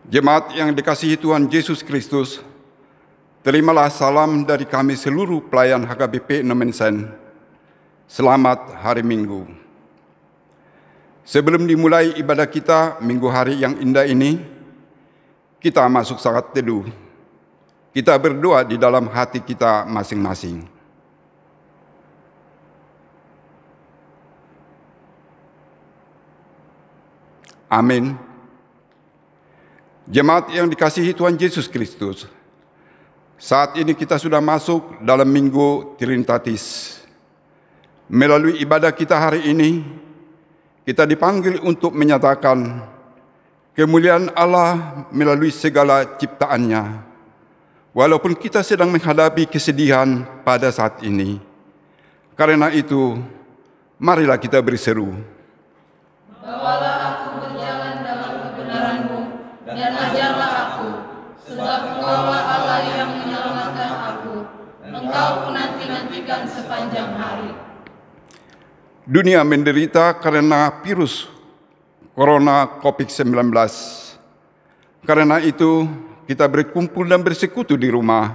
Jemaat yang dikasihi Tuhan Yesus Kristus, terimalah salam dari kami seluruh pelayan HKBP Nomensen. Selamat hari Minggu. Sebelum dimulai ibadah kita Minggu hari yang indah ini, kita masuk saat teduh. Kita berdoa di dalam hati kita masing-masing. Amin. Jemaat yang dikasihi Tuhan Yesus Kristus, saat ini kita sudah masuk dalam Minggu Trinitatis. Melalui ibadah kita hari ini, kita dipanggil untuk menyatakan kemuliaan Allah melalui segala ciptaannya. Walaupun kita sedang menghadapi kesedihan pada saat ini. Karena itu, marilah kita berseru. Bawalah aku berjalan dalam kebenaran-Mu, dan ajarlah aku, sebab Engkaulah Allah yang menyelamatkan aku. Engkau menanti-nantikan sepanjang hari. Dunia menderita karena virus Corona COVID-19. Karena itu, kita berkumpul dan bersekutu di rumah,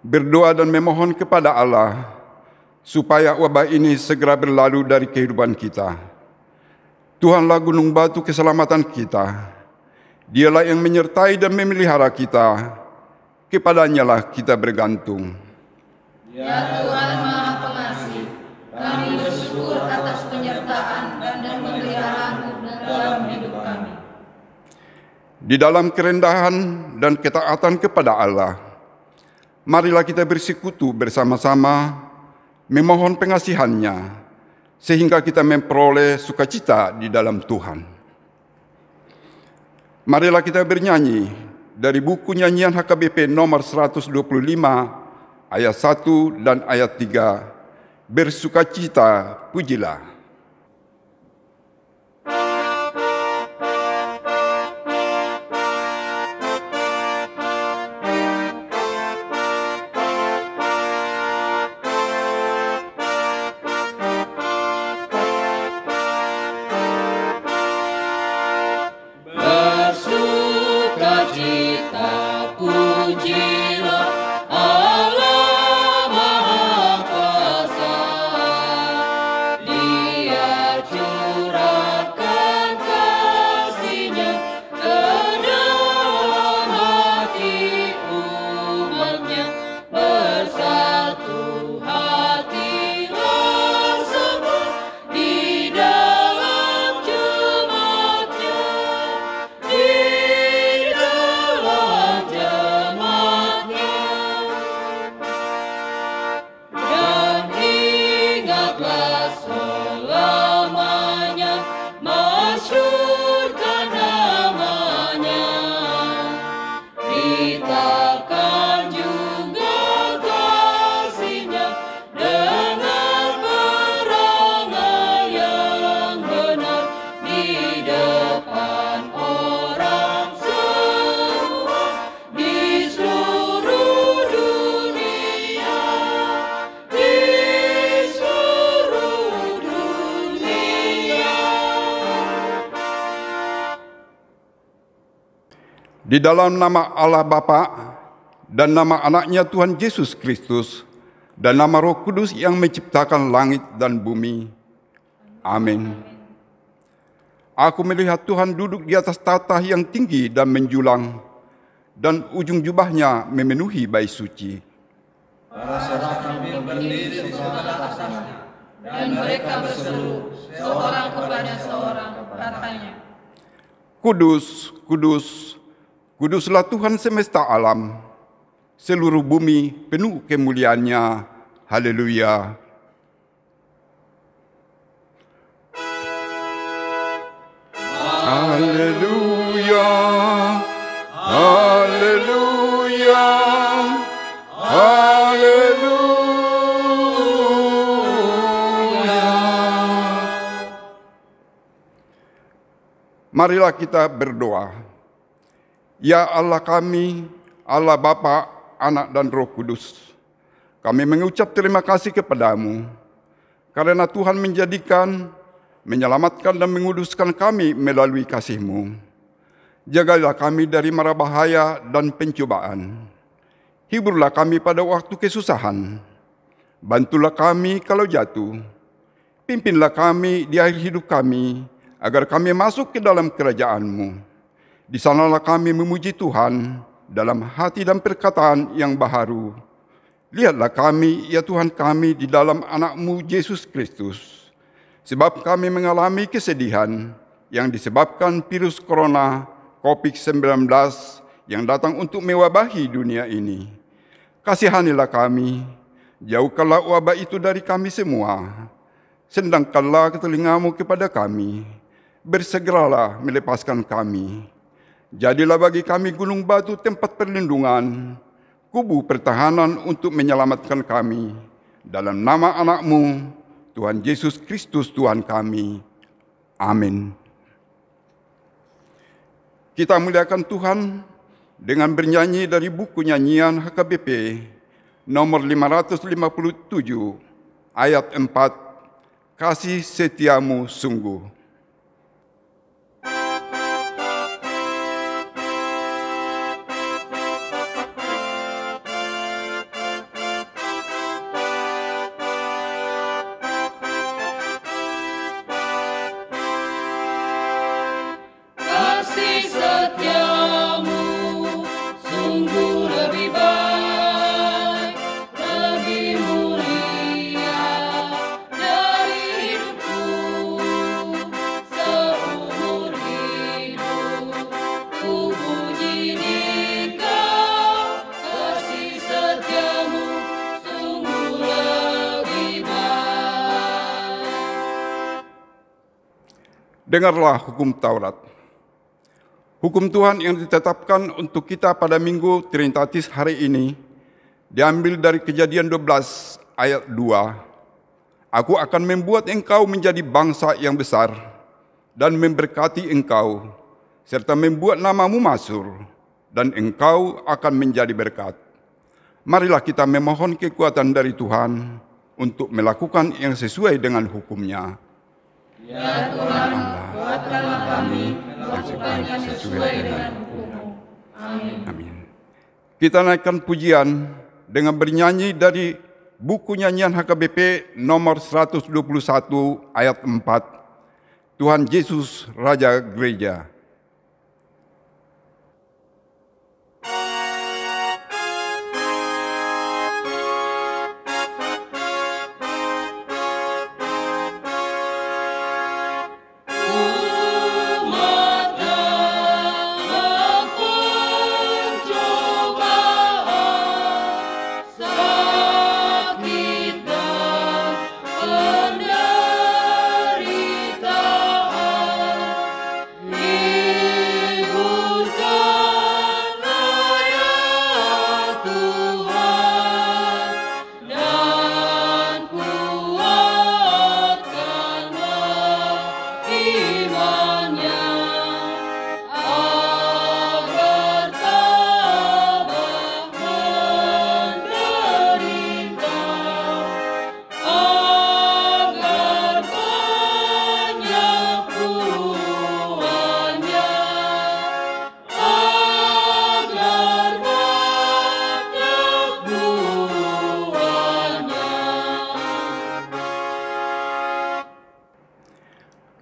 berdoa dan memohon kepada Allah, supaya wabah ini segera berlalu dari kehidupan kita. Tuhanlah gunung batu keselamatan kita. Dialah yang menyertai dan memelihara kita. Kepadanya lah kita bergantung. Ya Tuhan Maha Pengasih, kami bersyukur atas penyertaan dan pemeliharaan-Mu dalam hidup kami. Di dalam kerendahan dan ketaatan kepada Allah, marilah kita bersekutu bersama-sama, memohon pengasihan-Nya, sehingga kita memperoleh sukacita di dalam Tuhan. Marilah kita bernyanyi dari buku nyanyian HKBP nomor 125, ayat 1 dan ayat 3, bersukacita pujilah. Di dalam nama Allah Bapa dan nama anaknya Tuhan Yesus Kristus dan nama Roh Kudus yang menciptakan langit dan bumi. Amin. Aku melihat Tuhan duduk di atas tahta yang tinggi dan menjulang, dan ujung jubahnya memenuhi bait suci. Para serafi berdiri di sebelah atasnya, dan mereka berseru seorang kepada seorang, katanya, Kudus, kudus, kuduslah Tuhan semesta alam, seluruh bumi penuh kemuliaan-Nya. Haleluya. Haleluya. Haleluya. Haleluya. Marilah kita berdoa. Ya Allah kami, Allah Bapa, Anak dan Roh Kudus, kami mengucap terima kasih kepadamu karena Tuhan menjadikan, menyelamatkan dan menguduskan kami melalui kasih-Mu. Jagalah kami dari mara bahaya dan pencobaan. Hiburlah kami pada waktu kesusahan. Bantulah kami kalau jatuh. Pimpinlah kami di akhir hidup kami, agar kami masuk ke dalam kerajaan-Mu. Di sanalah kami memuji Tuhan dalam hati dan perkataan yang baharu. Lihatlah kami, ya Tuhan kami, di dalam anak-Mu Yesus Kristus. Sebab kami mengalami kesedihan yang disebabkan virus corona COVID-19 yang datang untuk mewabahi dunia ini. Kasihanilah kami, jauhkanlah wabah itu dari kami semua. Sendangkanlah telinga-Mu kepada kami, bersegeralah melepaskan kami. Jadilah bagi kami gunung batu tempat perlindungan, kubu pertahanan untuk menyelamatkan kami. Dalam nama anak-Mu, Tuhan Yesus Kristus Tuhan kami. Amin. Kita muliakan Tuhan dengan bernyanyi dari buku nyanyian HKBP nomor 557 ayat 4, Kasih Setiamu Sungguh. Dengarlah hukum Taurat. Hukum Tuhan yang ditetapkan untuk kita pada Minggu Trinitatis hari ini diambil dari Kejadian 12 ayat 2. Aku akan membuat engkau menjadi bangsa yang besar dan memberkati engkau, serta membuat namamu masyhur, dan engkau akan menjadi berkat. Marilah kita memohon kekuatan dari Tuhan untuk melakukan yang sesuai dengan hukum-Nya. Ya Tuhan, kuatkanlah kami melakukan yang sesuai dengan hukum-Mu. Amin. Amin. Kita naikkan pujian dengan bernyanyi dari buku nyanyian HKBP nomor 121 ayat 4. Tuhan Yesus Raja Gereja.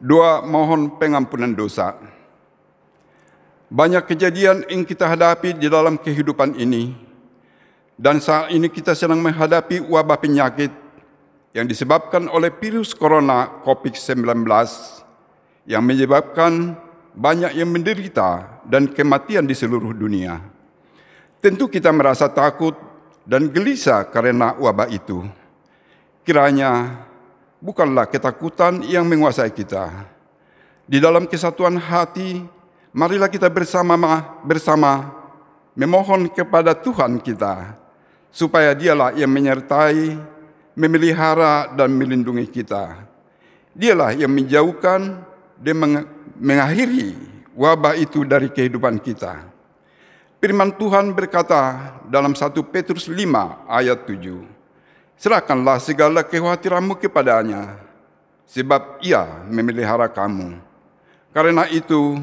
Doa mohon pengampunan dosa. Banyak kejadian yang kita hadapi di dalam kehidupan ini, dan saat ini kita sedang menghadapi wabah penyakit yang disebabkan oleh virus corona COVID-19 yang menyebabkan banyak yang menderita dan kematian di seluruh dunia. Tentu kita merasa takut dan gelisah karena wabah itu. Kiranya bukanlah ketakutan yang menguasai kita. Di dalam kesatuan hati, marilah kita bersama memohon kepada Tuhan kita, supaya Dialah yang menyertai, memelihara, dan melindungi kita. Dialah yang menjauhkan dan mengakhiri wabah itu dari kehidupan kita. Firman Tuhan berkata dalam 1 Petrus 5 ayat 7, serahkanlah segala kekhawatiranmu kepadanya, sebab Ia memelihara kamu. Karena itu,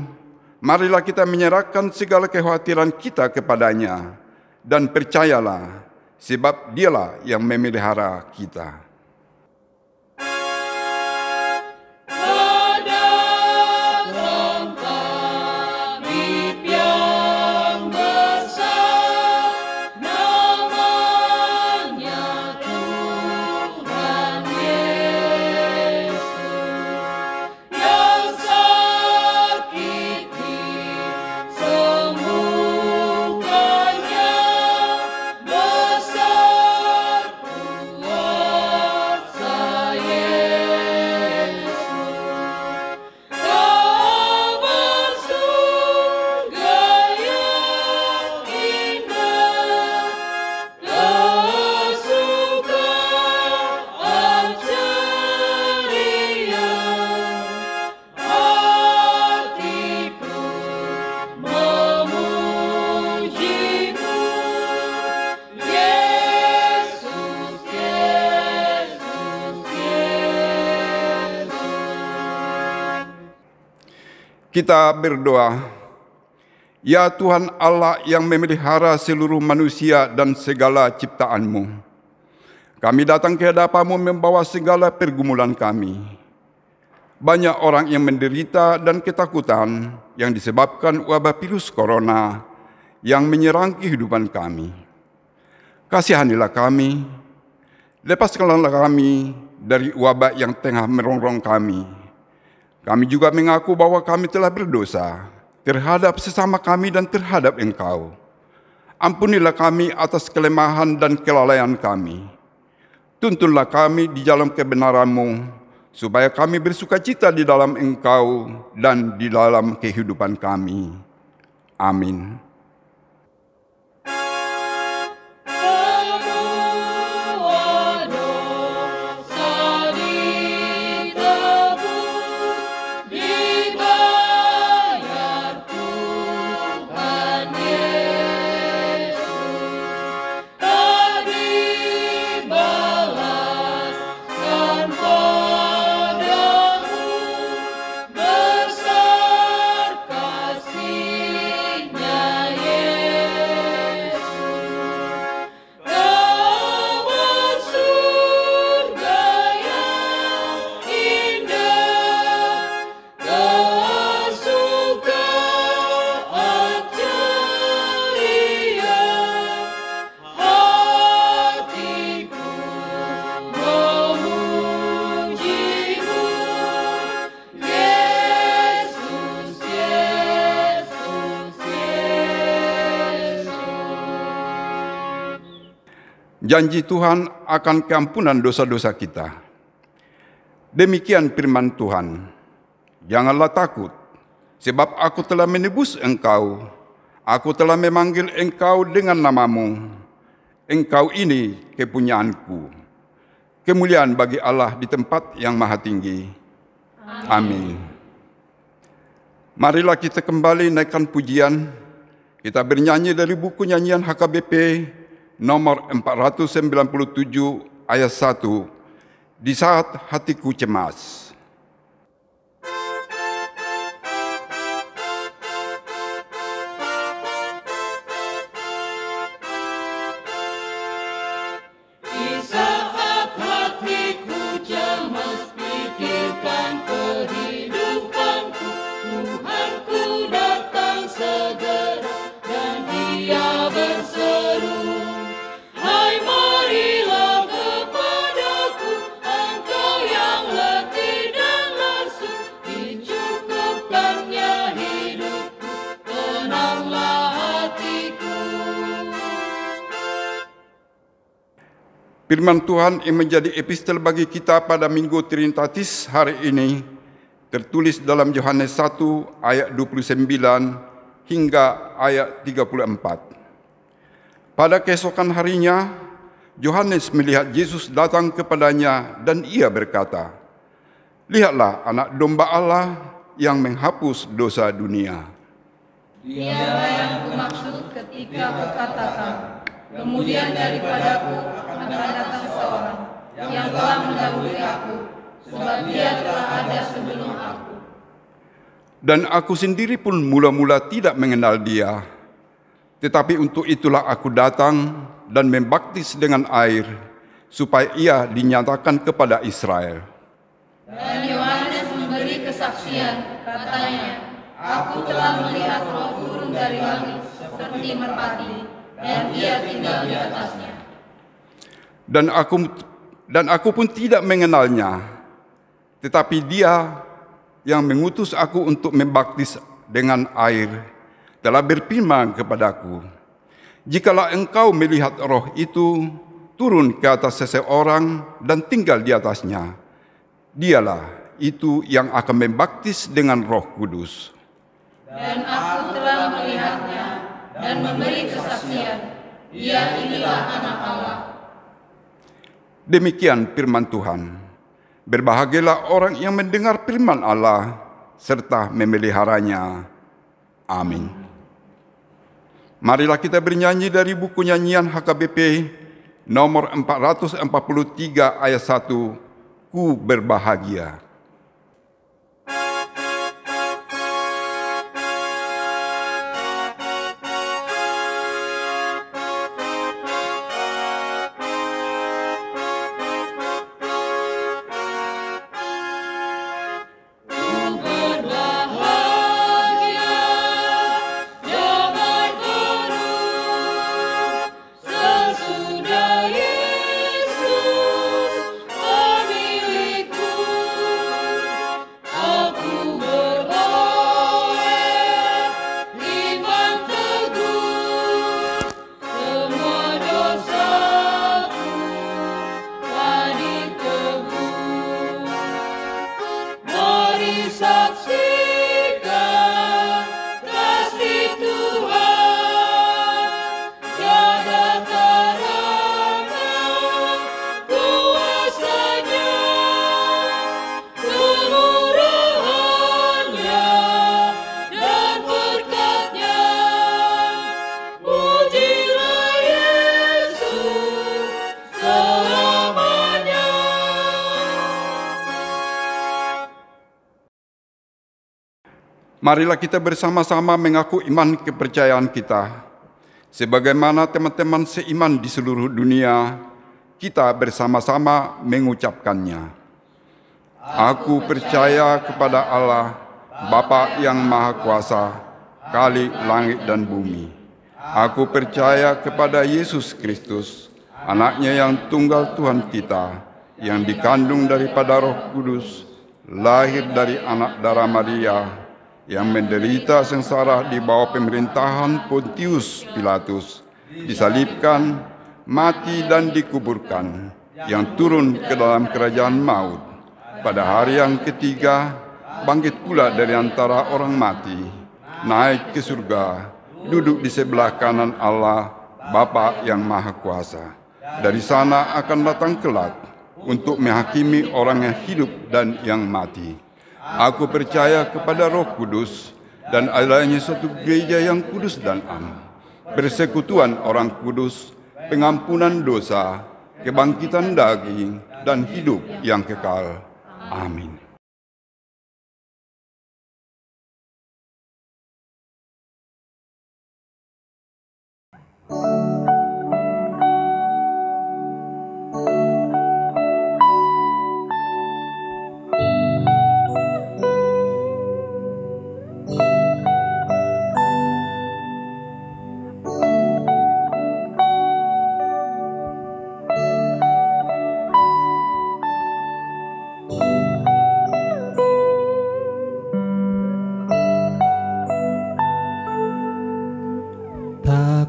marilah kita menyerahkan segala kekhawatiran kita kepadanya, dan percayalah, sebab Dialah yang memelihara kita. Kita berdoa. Ya Tuhan Allah yang memelihara seluruh manusia dan segala ciptaan-Mu, kami datang ke hadapan-Mu membawa segala pergumulan kami. Banyak orang yang menderita dan ketakutan yang disebabkan wabah virus corona yang menyerang kehidupan kami. Kasihanilah kami, lepaskanlah kami dari wabah yang tengah merongrong kami. Kami juga mengaku bahwa kami telah berdosa terhadap sesama kami dan terhadap Engkau. Ampunilah kami atas kelemahan dan kelalaian kami. Tuntunlah kami di dalam kebenaran-Mu, supaya kami bersukacita di dalam Engkau dan di dalam kehidupan kami. Amin. Janji Tuhan akan keampunan dosa-dosa kita. Demikian firman Tuhan. Janganlah takut, sebab aku telah menebus engkau. Aku telah memanggil engkau dengan namamu. Engkau ini kepunyaanku. Kemuliaan bagi Allah di tempat yang maha tinggi. Amin. Marilah kita kembali naikkan pujian. Kita bernyanyi dari buku nyanyian HKBP nomor 497 ayat 1, Di Saat Hatiku Cemas. Firman Tuhan yang menjadi epistel bagi kita pada Minggu Trinitatis hari ini tertulis dalam Yohanes 1 ayat 29 hingga ayat 34. Pada keesokan harinya, Yohanes melihat Yesus datang kepadanya dan ia berkata, "Lihatlah anak domba Allah yang menghapus dosa dunia." Dialah yang kumaksud ketika kukatakan, kemudian daripadaku akan datang seorang yang telah mendahului aku, sebab dia telah ada sebelum aku. Dan aku sendiri pun mula-mula tidak mengenal dia. Tetapi untuk itulah aku datang dan membaptis dengan air, supaya ia dinyatakan kepada Israel. Dan Yohanes memberi kesaksian, katanya, aku telah melihat Roh turun dari langit seperti merpati, dan ia tinggal di atasnya. Dan aku pun tidak mengenalnya, tetapi dia yang mengutus aku untuk membaptis dengan air telah berfirman kepadaku, jikalau engkau melihat Roh itu turun ke atas seseorang dan tinggal di atasnya, dialah itu yang akan membaptis dengan Roh Kudus. Dan aku telah melihatnya dan memberi kesaksian, dia inilah Anak Allah. Demikian firman Tuhan. Berbahagialah orang yang mendengar firman Allah serta memeliharanya. Amin. Marilah kita bernyanyi dari buku nyanyian HKBP nomor 443 ayat 1, Ku berbahagia. Marilah kita bersama-sama mengaku iman kepercayaan kita. Sebagaimana teman-teman seiman di seluruh dunia, kita bersama-sama mengucapkannya. Aku percaya kepada Allah, Bapa yang Maha Kuasa, Khalik langit dan bumi. Aku percaya kepada Yesus Kristus, Anaknya yang tunggal Tuhan kita, yang dikandung daripada Roh Kudus, lahir dari anak darah Maria, yang menderita sengsara di bawah pemerintahan Pontius Pilatus, disalibkan, mati dan dikuburkan, yang turun ke dalam kerajaan maut. Pada hari yang ketiga, bangkit pula dari antara orang mati, naik ke surga, duduk di sebelah kanan Allah, Bapa yang Maha Kuasa. Dari sana akan datang kelak untuk menghakimi orang yang hidup dan yang mati. Aku percaya kepada Roh Kudus dan adanya suatu gereja yang kudus dan am, persekutuan orang kudus, pengampunan dosa, kebangkitan daging, dan hidup yang kekal. Amin.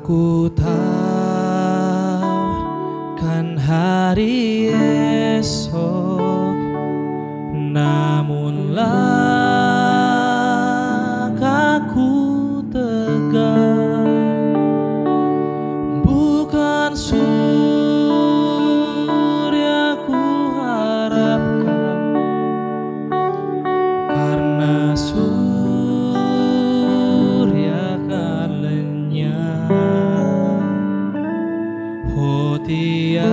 Ku tahu kan hari esok, namun langkahku tegak, bukan surya ku harapkan, karena surya kan lenyap. Tiada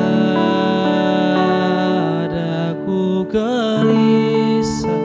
ku gelisah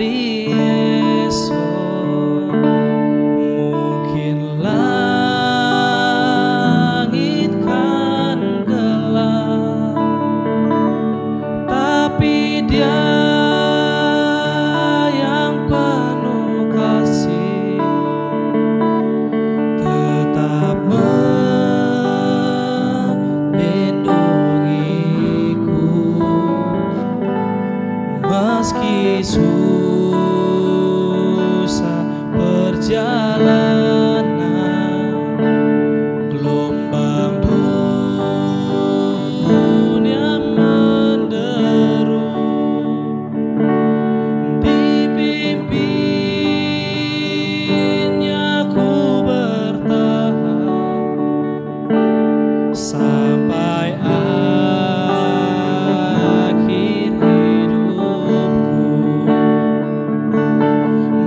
hari esok mungkin langit kan gelap, tapi Dia yang penuh kasih tetap melindungiku meski susah perjalanan, gelombang dunia menderu, dipimpinnya ku bertahan sampai akhir hidupku.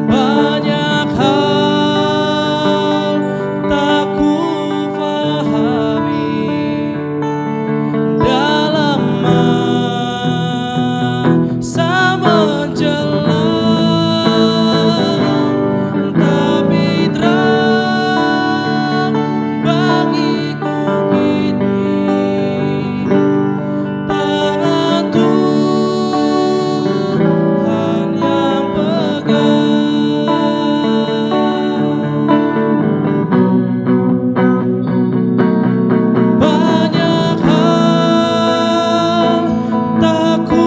Banyak hal tak ku fahami dalam masa menjelang, tapi terang bagiku kini tangan Tuhan yang pegang. Banyak hal tak ku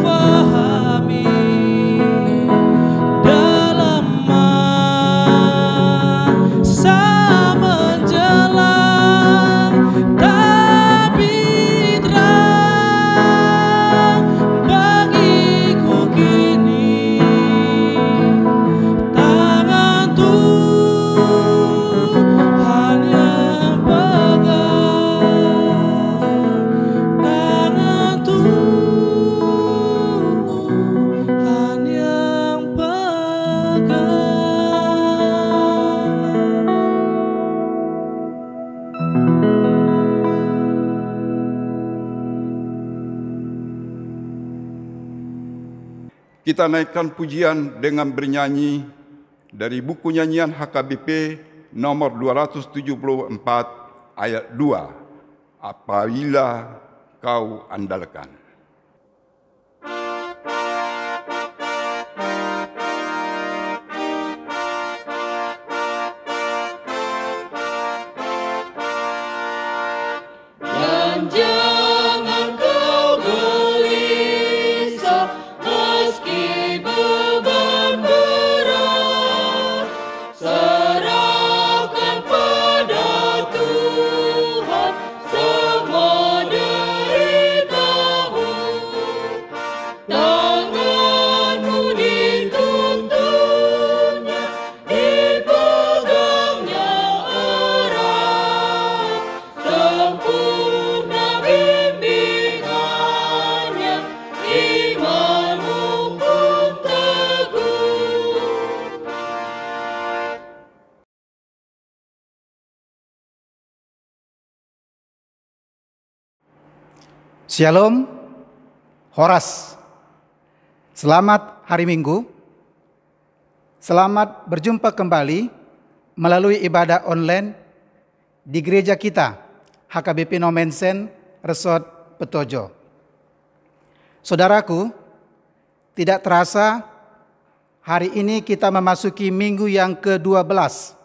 fahami dalam masa menjelang, tapi terang bagiku kini tangan Tuhan yang pegang, tangan Tuhan yang pegang. Kita naikkan pujian dengan bernyanyi dari buku nyanyian HKBP nomor 274 ayat 2. Apabila kau andalkan. Dan jangan kau gelisah meski beban berat, serahkan pada Tuhan semua deritamu. Tanganmu dituntunnya, dipegangnya erat, sempurna bimbingannya, imanmu pun teguh. Shalom, Horas. Selamat hari Minggu. Selamat berjumpa kembali melalui ibadah online di gereja kita, HKBP Nomensen, Resort Petojo. Saudaraku, tidak terasa hari ini kita memasuki minggu yang ke-12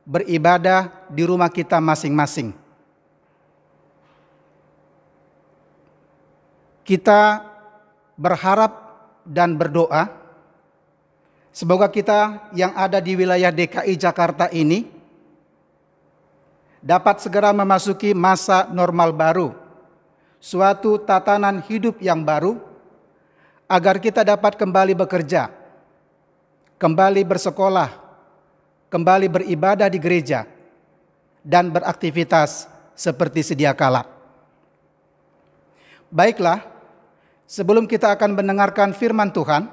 beribadah di rumah kita masing-masing. Kita berharap dan berdoa semoga kita yang ada di wilayah DKI Jakarta ini dapat segera memasuki masa normal baru, suatu tatanan hidup yang baru, agar kita dapat kembali bekerja, kembali bersekolah, kembali beribadah di gereja, dan beraktivitas seperti sedia kala. Baiklah, sebelum kita akan mendengarkan firman Tuhan,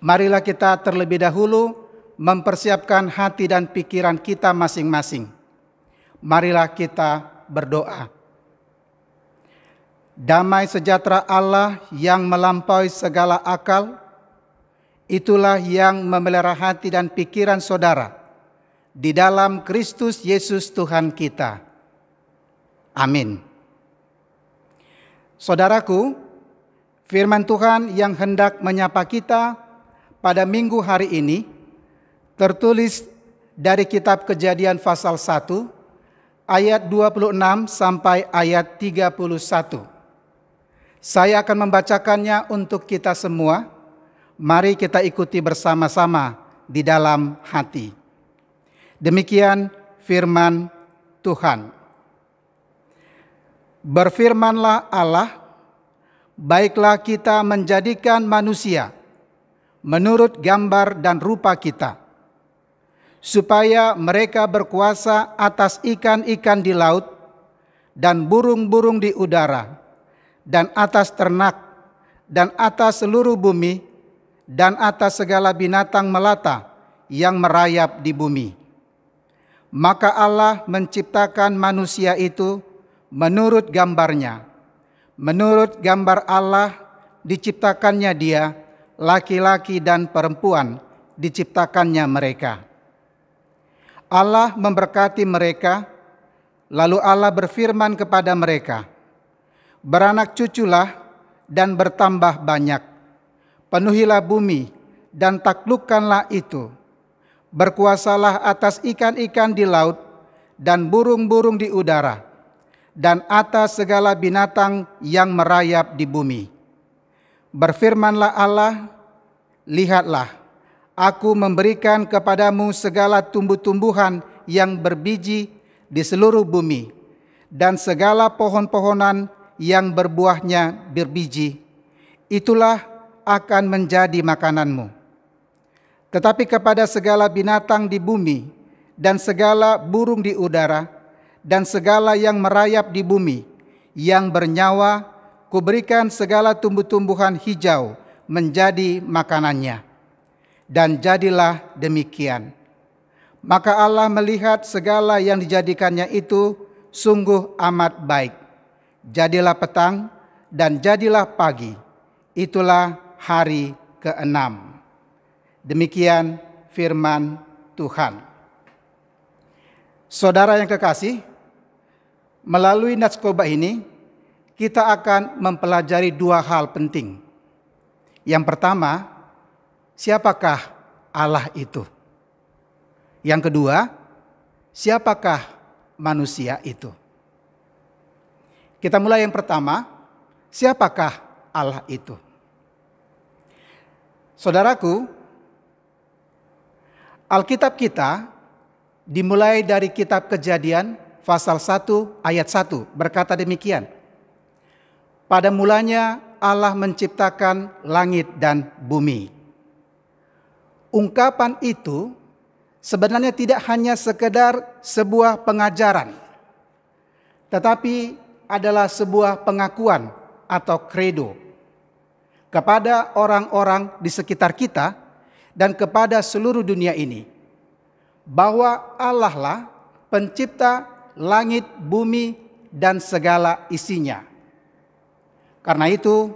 marilah kita terlebih dahulu mempersiapkan hati dan pikiran kita masing-masing. Marilah kita berdoa. Damai sejahtera Allah yang melampaui segala akal, Itulah yang memelihara hati dan pikiran saudara di dalam Kristus Yesus Tuhan kita. Amin. Saudaraku, firman Tuhan yang hendak menyapa kita pada minggu hari ini tertulis dari kitab Kejadian pasal 1 ayat 26 sampai ayat 31. Saya akan membacakannya untuk kita semua. Mari kita ikuti bersama-sama di dalam hati. Demikian firman Tuhan. Berfirmanlah Allah, baiklah kita menjadikan manusia menurut gambar dan rupa kita, supaya mereka berkuasa atas ikan-ikan di laut dan burung-burung di udara, dan atas ternak, dan atas seluruh bumi, dan atas segala binatang melata yang merayap di bumi. Maka Allah menciptakan manusia itu menurut gambarnya. Menurut gambar Allah diciptakannya dia, laki-laki dan perempuan diciptakannya mereka. Allah memberkati mereka, lalu Allah berfirman kepada mereka, beranak cuculah dan bertambah banyak. Penuhilah bumi dan taklukkanlah itu. Berkuasalah atas ikan-ikan di laut dan burung-burung di udara, dan atas segala binatang yang merayap di bumi. Berfirmanlah Allah, lihatlah, aku memberikan kepadamu segala tumbuh-tumbuhan yang berbiji di seluruh bumi, dan segala pohon-pohonan yang berbuahnya berbiji. Itulah akan menjadi makananmu. Tetapi kepada segala binatang di bumi, dan segala burung di udara, dan segala yang merayap di bumi, yang bernyawa, kuberikan segala tumbuh-tumbuhan hijau menjadi makanannya. Dan jadilah demikian. Maka Allah melihat segala yang dijadikannya itu sungguh amat baik. Jadilah petang dan jadilah pagi. Itulah hari ke-6. Demikian firman Tuhan. Saudara yang kekasih, melalui Natskobah ini kita akan mempelajari dua hal penting. Yang pertama, siapakah Allah itu? Yang kedua, siapakah manusia itu? Kita mulai yang pertama, siapakah Allah itu? Saudaraku, Alkitab kita dimulai dari kitab Kejadian pasal 1 ayat 1 berkata demikian. Pada mulanya Allah menciptakan langit dan bumi. Ungkapan itu sebenarnya tidak hanya sekedar sebuah pengajaran, tetapi adalah sebuah pengakuan atau kredo kepada orang-orang di sekitar kita dan kepada seluruh dunia ini, bahwa Allah lah pencipta langit, bumi, dan segala isinya. Karena itu,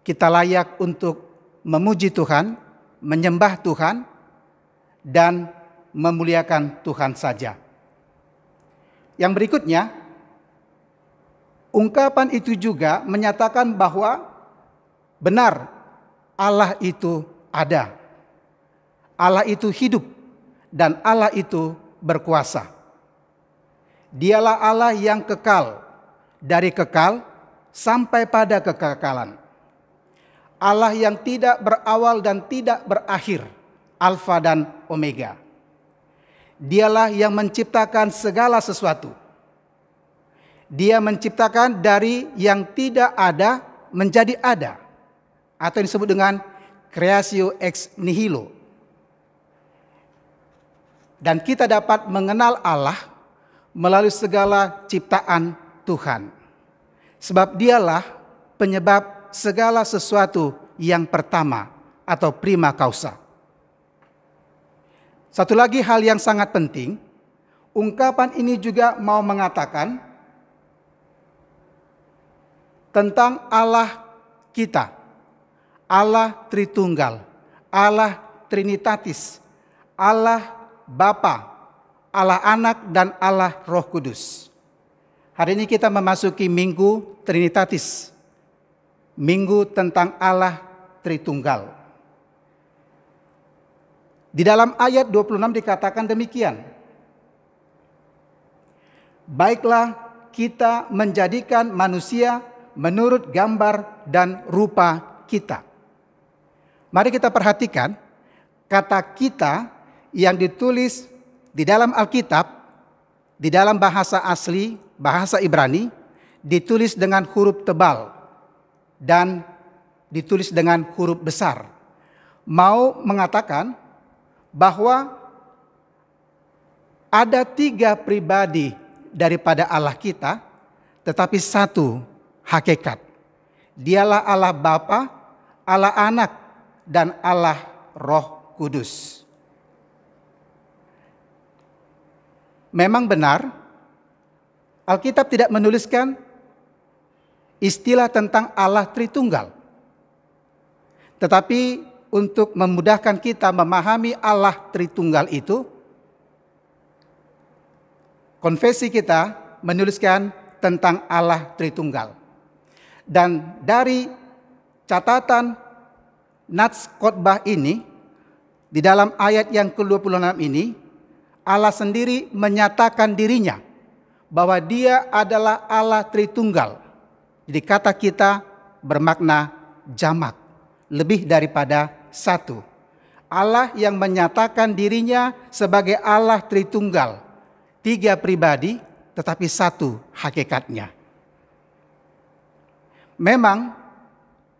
kita layak untuk memuji Tuhan, menyembah Tuhan, dan memuliakan Tuhan saja. Yang berikutnya, ungkapan itu juga menyatakan bahwa benar Allah itu ada. Allah itu hidup dan Allah itu berkuasa. Dialah Allah yang kekal, dari kekal sampai pada kekekalan. Allah yang tidak berawal dan tidak berakhir, Alfa dan Omega. Dialah yang menciptakan segala sesuatu. Dia menciptakan dari yang tidak ada menjadi ada, atau yang disebut dengan creatio ex nihilo. Dan kita dapat mengenal Allah melalui segala ciptaan Tuhan. Sebab dialah penyebab segala sesuatu yang pertama atau prima causa. Satu lagi hal yang sangat penting, ungkapan ini juga mau mengatakan tentang Allah kita, Allah Tritunggal, Allah Trinitatis, Allah Bapa, Allah Anak, dan Allah Roh Kudus. Hari ini kita memasuki Minggu Trinitatis, Minggu tentang Allah Tritunggal. Di dalam ayat 26 dikatakan demikian. Baiklah kita menjadikan manusia menurut gambar dan rupa kita. Mari kita perhatikan kata kita yang ditulis di dalam Alkitab, di dalam bahasa asli, bahasa Ibrani, ditulis dengan huruf tebal dan ditulis dengan huruf besar. Mau mengatakan bahwa ada 3 pribadi daripada Allah kita, tetapi satu hakikat. Dialah Allah Bapa, Allah Anak, dan Allah Roh Kudus. Memang benar, Alkitab tidak menuliskan istilah tentang Allah Tritunggal. Tetapi untuk memudahkan kita memahami Allah Tritunggal itu, konfesi kita menuliskan tentang Allah Tritunggal. Dan dari catatan Nats khotbah ini, di dalam ayat yang ke-26 ini, Allah sendiri menyatakan dirinya bahwa Dia adalah Allah Tritunggal. Jadi kata kita bermakna jamak, lebih daripada satu. Allah yang menyatakan dirinya sebagai Allah Tritunggal, 3 pribadi tetapi satu hakikatnya. Memang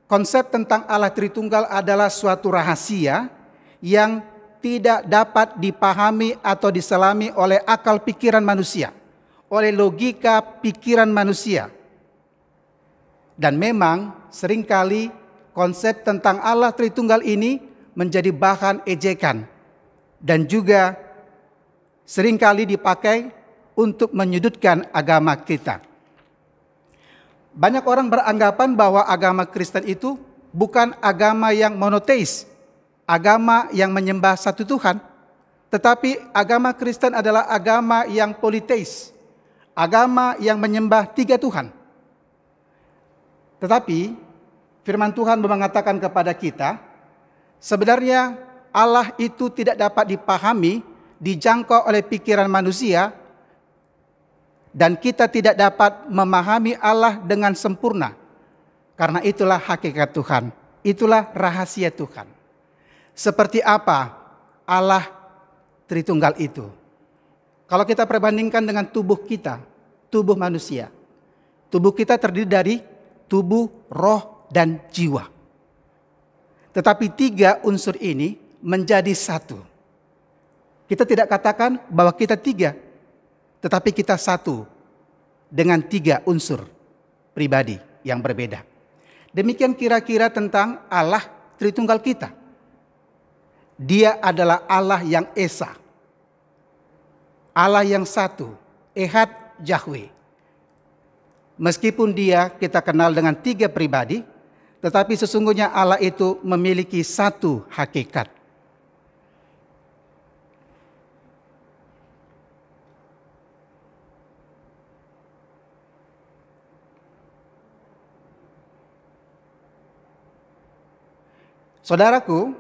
konsep tentang Allah Tritunggal adalah suatu rahasia yang tidak dapat dipahami atau diselami oleh akal pikiran manusia, oleh logika pikiran manusia. Dan memang seringkali konsep tentang Allah Tritunggal ini menjadi bahan ejekan dan juga seringkali dipakai untuk menyudutkan agama kita. Banyak orang beranggapan bahwa agama Kristen itu bukan agama yang monoteis, agama yang menyembah satu Tuhan, tetapi agama Kristen adalah agama yang politeis, agama yang menyembah 3 Tuhan. Tetapi firman Tuhan mengatakan kepada kita, sebenarnya Allah itu tidak dapat dipahami, dijangkau oleh pikiran manusia, dan kita tidak dapat memahami Allah dengan sempurna. Karena itulah hakikat Tuhan, itulah rahasia Tuhan. Seperti apa Allah Tritunggal itu? Kalau kita perbandingkan dengan tubuh kita, tubuh manusia, tubuh kita terdiri dari tubuh, roh, dan jiwa. Tetapi 3 unsur ini menjadi satu. Kita tidak katakan bahwa kita 3, tetapi kita satu dengan 3 unsur pribadi yang berbeda. Demikian kira-kira tentang Allah Tritunggal kita. Dia adalah Allah yang Esa, Allah yang satu, Ehad Yahweh. Meskipun Dia kita kenal dengan 3 pribadi, tetapi sesungguhnya Allah itu memiliki satu hakikat. Saudaraku,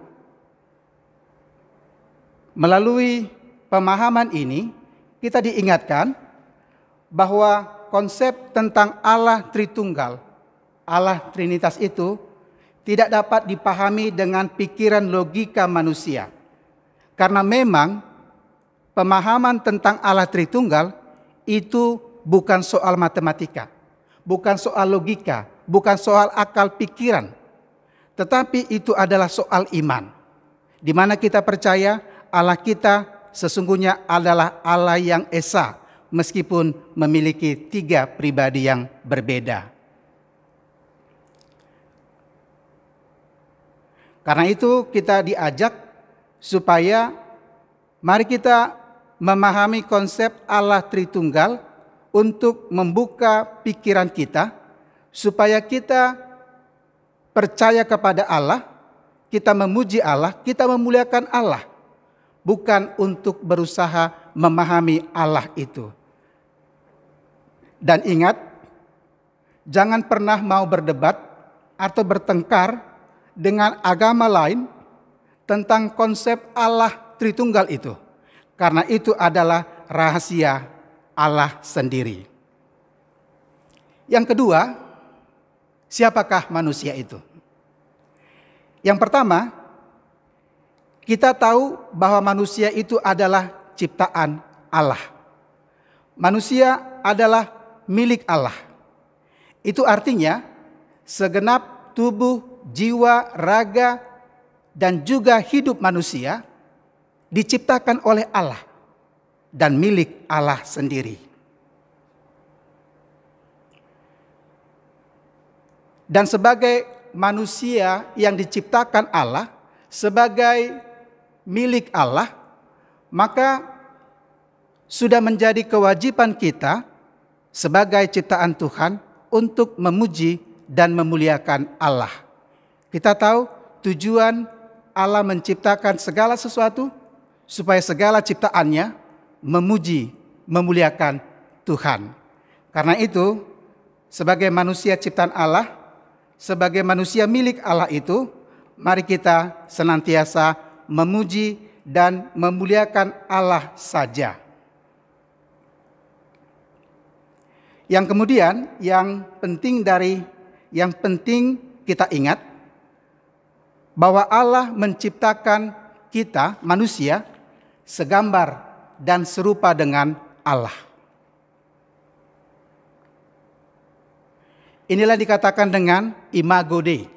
melalui pemahaman ini kita diingatkan bahwa konsep tentang Allah Tritunggal, Allah Trinitas itu tidak dapat dipahami dengan pikiran logika manusia. Karena memang pemahaman tentang Allah Tritunggal itu bukan soal matematika, bukan soal logika, bukan soal akal pikiran, tetapi itu adalah soal iman. Di mana kita percaya Allah kita sesungguhnya adalah Allah yang Esa, meskipun memiliki 3 pribadi yang berbeda. Karena itu kita diajak supaya mari kita memahami konsep Allah Tritunggal untuk membuka pikiran kita supaya kita percaya kepada Allah, kita memuji Allah, kita memuliakan Allah, bukan untuk berusaha memahami Allah itu. Dan ingat, jangan pernah mau berdebat atau bertengkar dengan agama lain tentang konsep Allah Tritunggal itu, karena itu adalah rahasia Allah sendiri. Yang kedua, siapakah manusia itu? Yang pertama, kita tahu bahwa manusia itu adalah ciptaan Allah. Manusia adalah milik Allah. Itu artinya segenap tubuh, jiwa, raga, dan juga hidup manusia diciptakan oleh Allah dan milik Allah sendiri. Dan sebagai manusia yang diciptakan Allah, sebagai milik Allah, maka sudah menjadi kewajiban kita sebagai ciptaan Tuhan untuk memuji dan memuliakan Allah. Kita tahu tujuan Allah menciptakan segala sesuatu supaya segala ciptaannya memuji, memuliakan Tuhan. Karena itu, sebagai manusia ciptaan Allah, sebagai manusia milik Allah itu, mari kita senantiasa memuji dan memuliakan Allah saja. Yang kemudian, yang penting kita ingat bahwa Allah menciptakan kita, manusia, segambar dan serupa dengan Allah. Inilah dikatakan dengan imago Dei,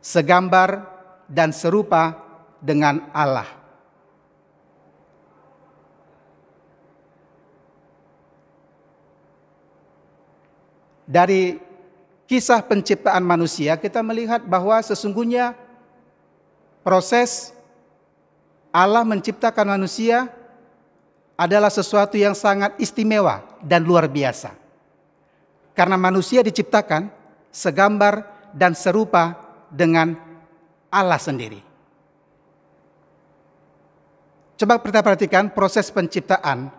segambar dan serupa dengan Allah. Dari kisah penciptaan manusia, kita melihat bahwa sesungguhnya proses Allah menciptakan manusia adalah sesuatu yang sangat istimewa dan luar biasa. Karena manusia diciptakan segambar dan serupa dengan Allah sendiri. Coba kita perhatikan proses penciptaan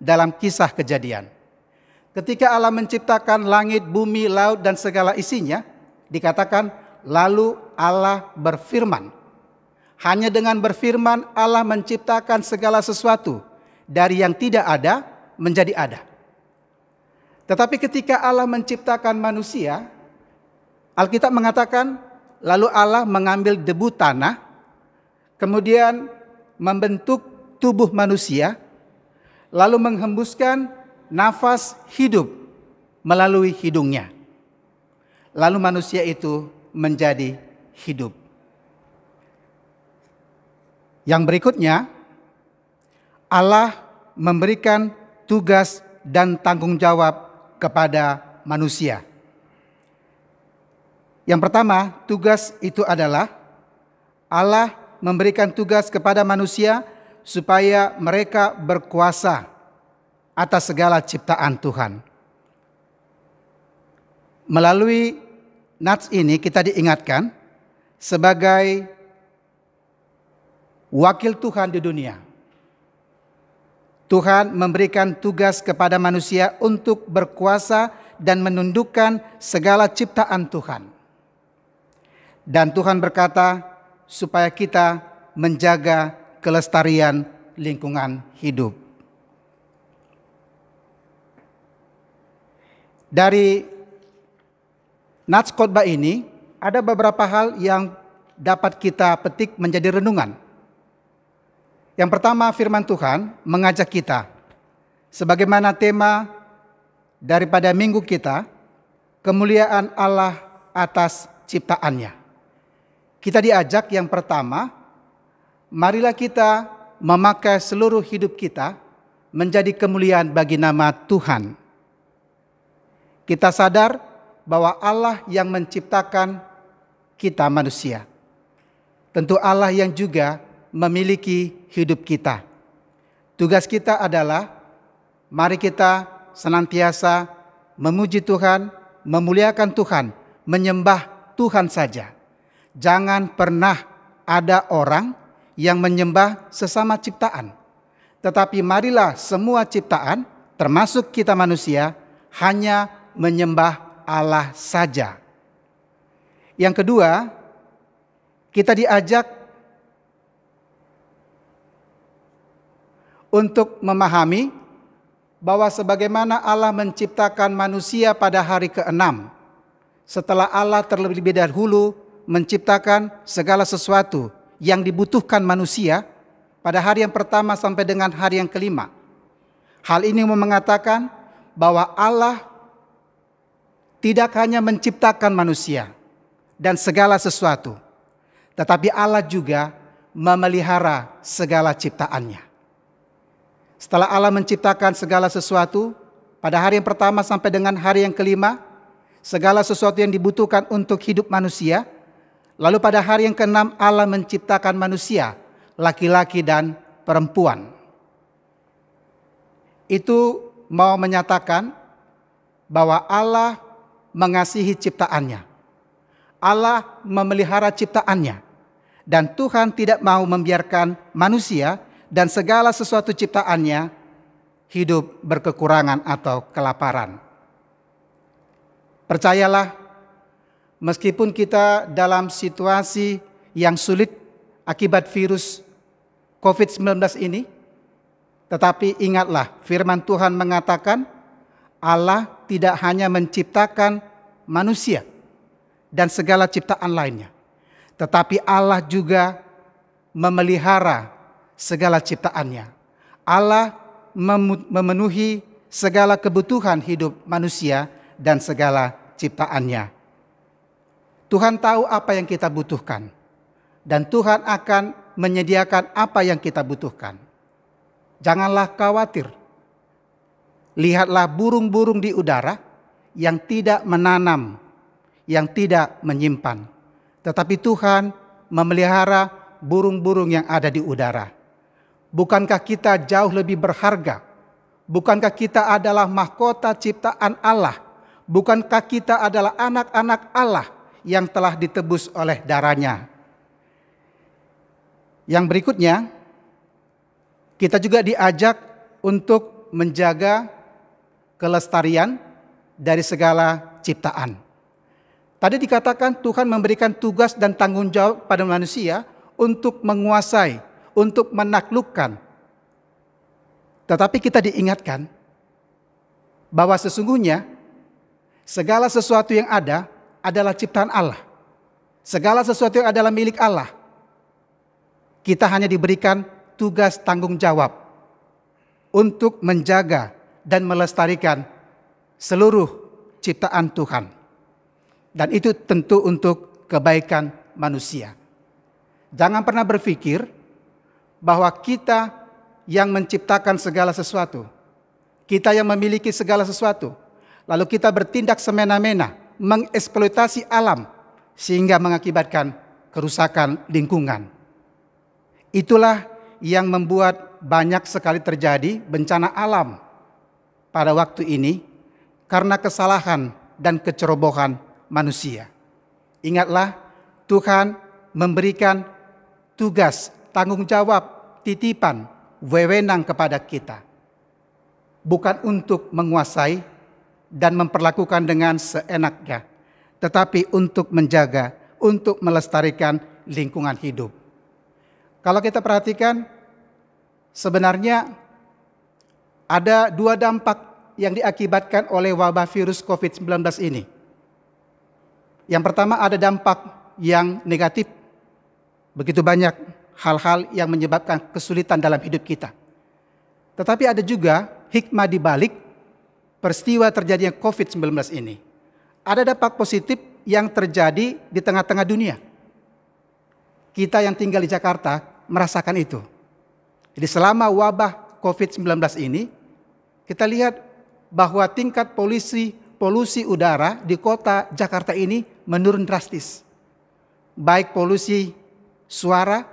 dalam kisah Kejadian. Ketika Allah menciptakan langit, bumi, laut, dan segala isinya, dikatakan lalu Allah berfirman. Hanya dengan berfirman Allah menciptakan segala sesuatu dari yang tidak ada menjadi ada. Tetapi ketika Allah menciptakan manusia, Alkitab mengatakan lalu Allah mengambil debu tanah, kemudian membentuk tubuh manusia, lalu menghembuskan nafas hidup melalui hidungnya. Lalu manusia itu menjadi hidup. Yang berikutnya, Allah memberikan tugas dan tanggung jawab kepada manusia. Yang pertama, tugas itu adalah Allah memberikan tugas kepada manusia supaya mereka berkuasa atas segala ciptaan Tuhan. Melalui nats ini kita diingatkan sebagai wakil Tuhan di dunia. Tuhan memberikan tugas kepada manusia untuk berkuasa dan menundukkan segala ciptaan Tuhan. Dan Tuhan berkata supaya kita menjaga kelestarian lingkungan hidup. Dari nats khotbah ini ada beberapa hal yang dapat kita petik menjadi renungan. Yang pertama, firman Tuhan mengajak kita, sebagaimana tema daripada minggu kita, kemuliaan Allah atas ciptaannya. Kita diajak yang pertama, marilah kita memakai seluruh hidup kita menjadi kemuliaan bagi nama Tuhan. Kita sadar bahwa Allah yang menciptakan kita manusia. Tentu Allah yang juga memiliki hidup kita. Tugas kita adalah mari kita senantiasa memuji Tuhan, memuliakan Tuhan, menyembah Tuhan saja. Jangan pernah ada orang yang menyembah sesama ciptaan. Tetapi marilah semua ciptaan, termasuk kita manusia, hanya menyembah Allah saja. Yang kedua, kita diajak untuk memahami bahwa sebagaimana Allah menciptakan manusia pada hari ke-6, setelah Allah terlebih dahulu menciptakan segala sesuatu yang dibutuhkan manusia pada hari yang pertama sampai dengan hari yang kelima. Hal ini mengatakan bahwa Allah tidak hanya menciptakan manusia dan segala sesuatu, tetapi Allah juga memelihara segala ciptaannya. Setelah Allah menciptakan segala sesuatu, pada hari yang pertama sampai dengan hari yang kelima, segala sesuatu yang dibutuhkan untuk hidup manusia. Lalu pada hari yang ke-6 Allah menciptakan manusia, laki-laki dan perempuan. Itu mau menyatakan bahwa Allah mengasihi ciptaannya. Allah memelihara ciptaannya. Dan Tuhan tidak mau membiarkan manusia dan segala sesuatu ciptaannya hidup berkekurangan atau kelaparan. Percayalah, meskipun kita dalam situasi yang sulit akibat virus COVID-19 ini, tetapi ingatlah firman Tuhan mengatakan Allah tidak hanya menciptakan manusia dan segala ciptaan lainnya, tetapi Allah juga memelihara segala ciptaannya. Allah memenuhi segala kebutuhan hidup manusia dan segala ciptaannya. Tuhan tahu apa yang kita butuhkan, dan Tuhan akan menyediakan apa yang kita butuhkan. Janganlah khawatir. Lihatlah burung-burung di udara yang tidak menanam, yang tidak menyimpan. Tetapi Tuhan memelihara burung-burung yang ada di udara. Bukankah kita jauh lebih berharga? Bukankah kita adalah mahkota ciptaan Allah? Bukankah kita adalah anak-anak Allah yang telah ditebus oleh darahnya? Yang berikutnya, kita juga diajak untuk menjaga kelestarian dari segala ciptaan. Tadi dikatakan Tuhan memberikan tugas dan tanggung jawab pada manusia untuk menguasai, untuk menaklukkan. Tetapi kita diingatkan bahwa sesungguhnya segala sesuatu yang ada adalah ciptaan Allah. Segala sesuatu yang adalah milik Allah. Kita hanya diberikan tugas tanggung jawab untuk menjaga dan melestarikan seluruh ciptaan Tuhan. Dan itu tentu untuk kebaikan manusia. Jangan pernah berpikir bahwa kita yang menciptakan segala sesuatu, kita yang memiliki segala sesuatu, lalu kita bertindak semena-mena, mengeksploitasi alam, sehingga mengakibatkan kerusakan lingkungan. Itulah yang membuat banyak sekali terjadi bencana alam pada waktu ini karena kesalahan dan kecerobohan manusia. Ingatlah, Tuhan memberikan tugas, tanggung jawab, titipan, wewenang kepada kita. Bukan untuk menguasai dan memperlakukan dengan seenaknya, tetapi untuk menjaga, untuk melestarikan lingkungan hidup. Kalau kita perhatikan, sebenarnya ada dua dampak yang diakibatkan oleh wabah virus COVID-19 ini. Yang pertama ada dampak yang negatif. Begitu banyak hal-hal yang menyebabkan kesulitan dalam hidup kita. Tetapi ada juga hikmah di balik peristiwa terjadinya COVID-19 ini. Ada dampak positif yang terjadi di tengah-tengah dunia. Kita yang tinggal di Jakarta merasakan itu. Jadi selama wabah COVID-19 ini, kita lihat bahwa tingkat polusi udara di kota Jakarta ini menurun drastis. Baik polusi suara,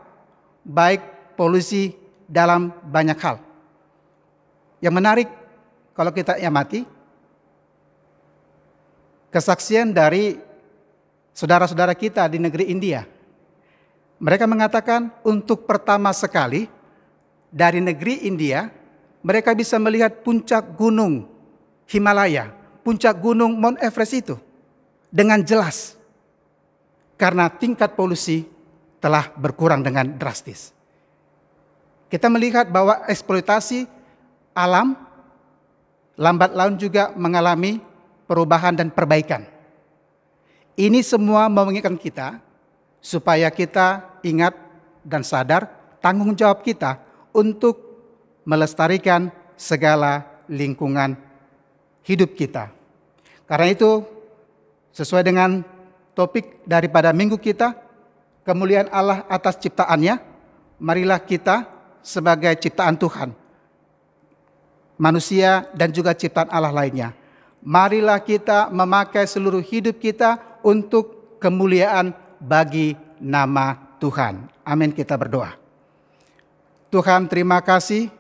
baik polusi dalam banyak hal. Yang menarik kalau kita amati, kesaksian dari saudara-saudara kita di negeri India. Mereka mengatakan untuk pertama sekali dari negeri India, mereka bisa melihat puncak gunung Himalaya, puncak gunung Mount Everest itu dengan jelas. Karena tingkat polusi telah berkurang dengan drastis. Kita melihat bahwa eksploitasi alam lambat laun juga mengalami perubahan dan perbaikan. Ini semua mengingatkan kita supaya kita ingat dan sadar tanggung jawab kita untuk melestarikan segala lingkungan hidup kita. Karena itu, sesuai dengan topik daripada minggu kita, kemuliaan Allah atas ciptaannya, marilah kita sebagai ciptaan Tuhan, manusia dan juga ciptaan Allah lainnya, marilah kita memakai seluruh hidup kita untuk kemuliaan bagi nama Tuhan. Amin, kita berdoa. Tuhan, terima kasih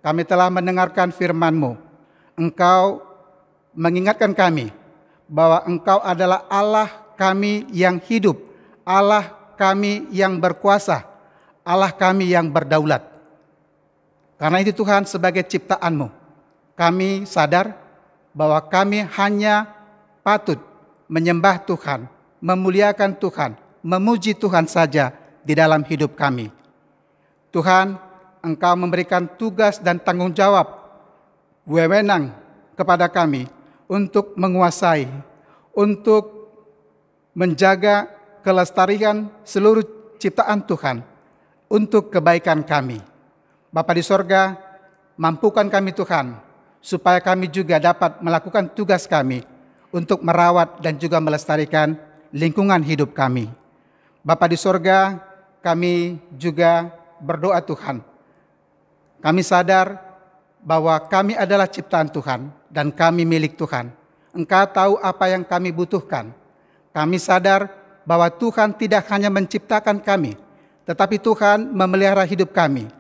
kami telah mendengarkan firman-Mu. Engkau mengingatkan kami bahwa Engkau adalah Allah kami yang hidup, Allah kami yang berkuasa, Allah kami yang berdaulat. Karena itu Tuhan, sebagai ciptaan-Mu, kami sadar bahwa kami hanya patut menyembah Tuhan, memuliakan Tuhan, memuji Tuhan saja di dalam hidup kami. Tuhan, Engkau memberikan tugas dan tanggung jawab, wewenang kepada kami untuk menguasai, untuk menjaga kelestarian seluruh ciptaan Tuhan untuk kebaikan kami. Bapa di sorga, mampukan kami Tuhan, supaya kami juga dapat melakukan tugas kami untuk merawat dan juga melestarikan lingkungan hidup kami. Bapa di sorga, kami juga berdoa Tuhan. Kami sadar bahwa kami adalah ciptaan Tuhan dan kami milik Tuhan. Engkau tahu apa yang kami butuhkan. Kami sadar bahwa Tuhan tidak hanya menciptakan kami, tetapi Tuhan memelihara hidup kami.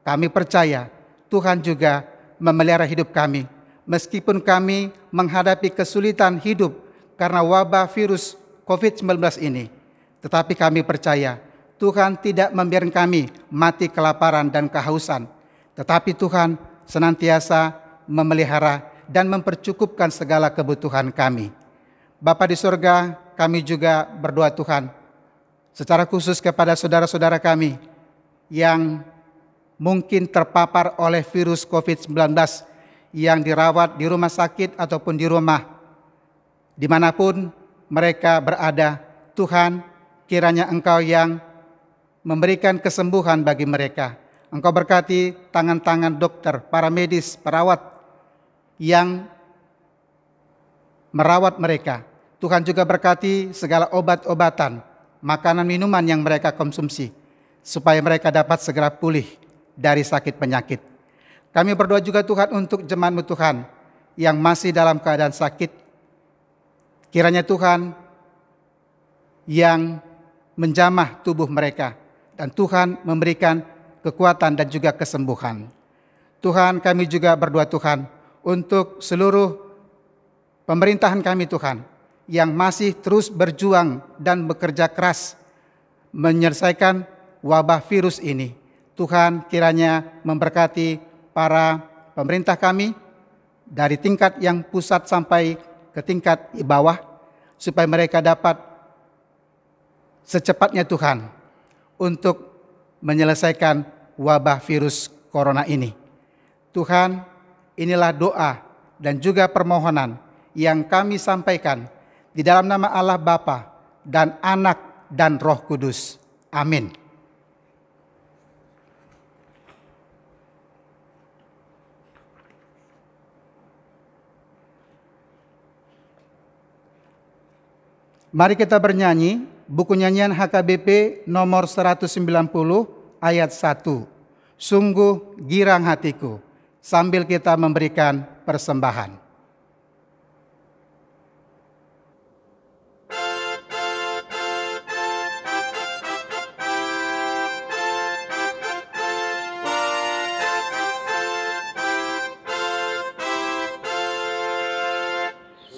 Kami percaya Tuhan juga memelihara hidup kami. Meskipun kami menghadapi kesulitan hidup karena wabah virus COVID-19 ini, tetapi kami percaya Tuhan tidak membiarkan kami mati kelaparan dan kehausan, tetapi Tuhan senantiasa memelihara dan mempercukupkan segala kebutuhan kami. Bapa di sorga, kami juga berdoa Tuhan, secara khusus kepada saudara-saudara kami yang mungkin terpapar oleh virus COVID-19, yang dirawat di rumah sakit ataupun di rumah, dimanapun mereka berada. Tuhan, kiranya Engkau yang memberikan kesembuhan bagi mereka. Engkau berkati tangan-tangan dokter, para medis, perawat yang merawat mereka. Tuhan juga berkati segala obat-obatan, makanan minuman yang mereka konsumsi, supaya mereka dapat segera pulih dari sakit penyakit. Kami berdoa juga Tuhan untuk jemaat-Mu Tuhan yang masih dalam keadaan sakit. Kiranya Tuhan yang menjamah tubuh mereka dan Tuhan memberikan kekuatan dan juga kesembuhan. Tuhan, kami juga berdoa Tuhan untuk seluruh pemerintahan kami Tuhan yang masih terus berjuang dan bekerja keras menyelesaikan wabah virus ini. Tuhan kiranya memberkati para pemerintah kami dari tingkat yang pusat sampai ke tingkat bawah, supaya mereka dapat secepatnya Tuhan untuk menyelesaikan wabah virus corona ini. Tuhan, inilah doa dan juga permohonan yang kami sampaikan di dalam nama Allah Bapa dan Anak dan Roh Kudus. Amin. Mari kita bernyanyi buku nyanyian HKBP nomor 190 ayat 1. Sungguh girang hatiku, sambil kita memberikan persembahan.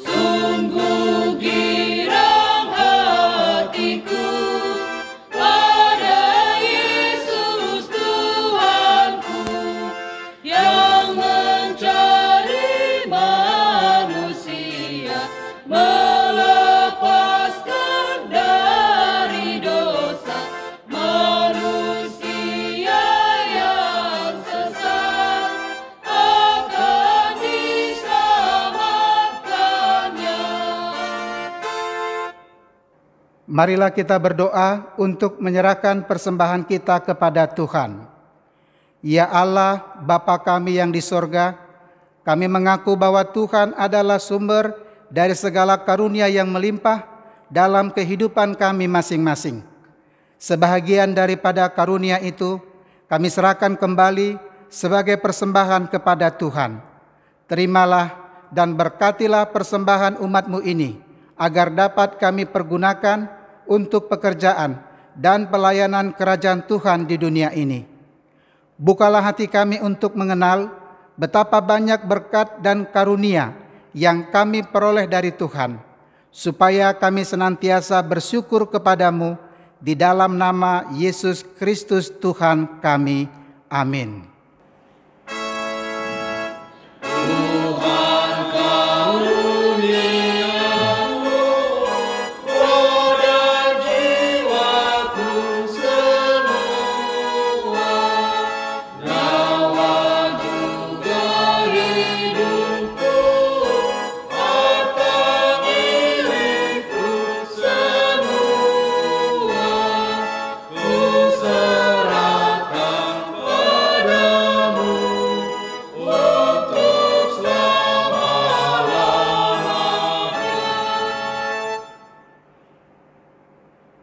Sungguh girang hatiku, Marilah kita berdoa untuk menyerahkan persembahan kita kepada Tuhan. Ya Allah, Bapa kami yang di sorga, kami mengaku bahwa Tuhan adalah sumber dari segala karunia yang melimpah dalam kehidupan kami masing-masing. Sebahagian daripada karunia itu kami serahkan kembali sebagai persembahan kepada Tuhan. Terimalah dan berkatilah persembahan umat-Mu ini, agar dapat kami pergunakan untuk pekerjaan dan pelayanan kerajaan Tuhan di dunia ini. Bukalah hati kami untuk mengenal betapa banyak berkat dan karunia yang kami peroleh dari Tuhan, supaya kami senantiasa bersyukur kepadamu di dalam nama Yesus Kristus Tuhan kami. Amin.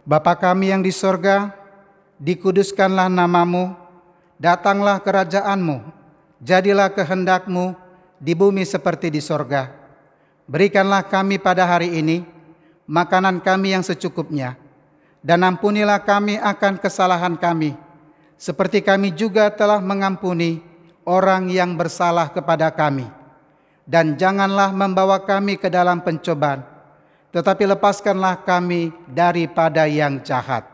Bapa kami yang di sorga, dikuduskanlah namamu, datanglah kerajaan-Mu, jadilah kehendak-Mu di bumi seperti di sorga. Berikanlah kami pada hari ini makanan kami yang secukupnya, dan ampunilah kami akan kesalahan kami, seperti kami juga telah mengampuni orang yang bersalah kepada kami. Dan janganlah membawa kami ke dalam pencobaan, tetapi lepaskanlah kami daripada yang jahat.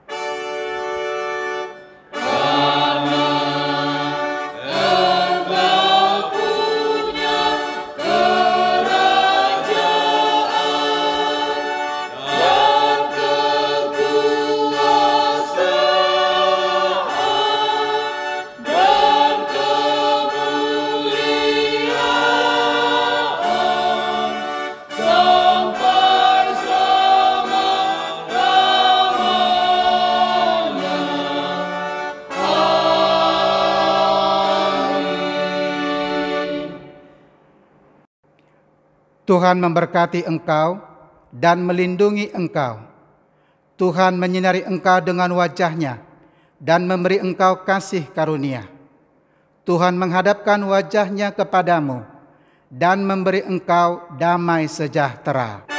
Tuhan memberkati engkau dan melindungi engkau. Tuhan menyinari engkau dengan wajah-Nya dan memberi engkau kasih karunia. Tuhan menghadapkan wajah-Nya kepadamu dan memberi engkau damai sejahtera.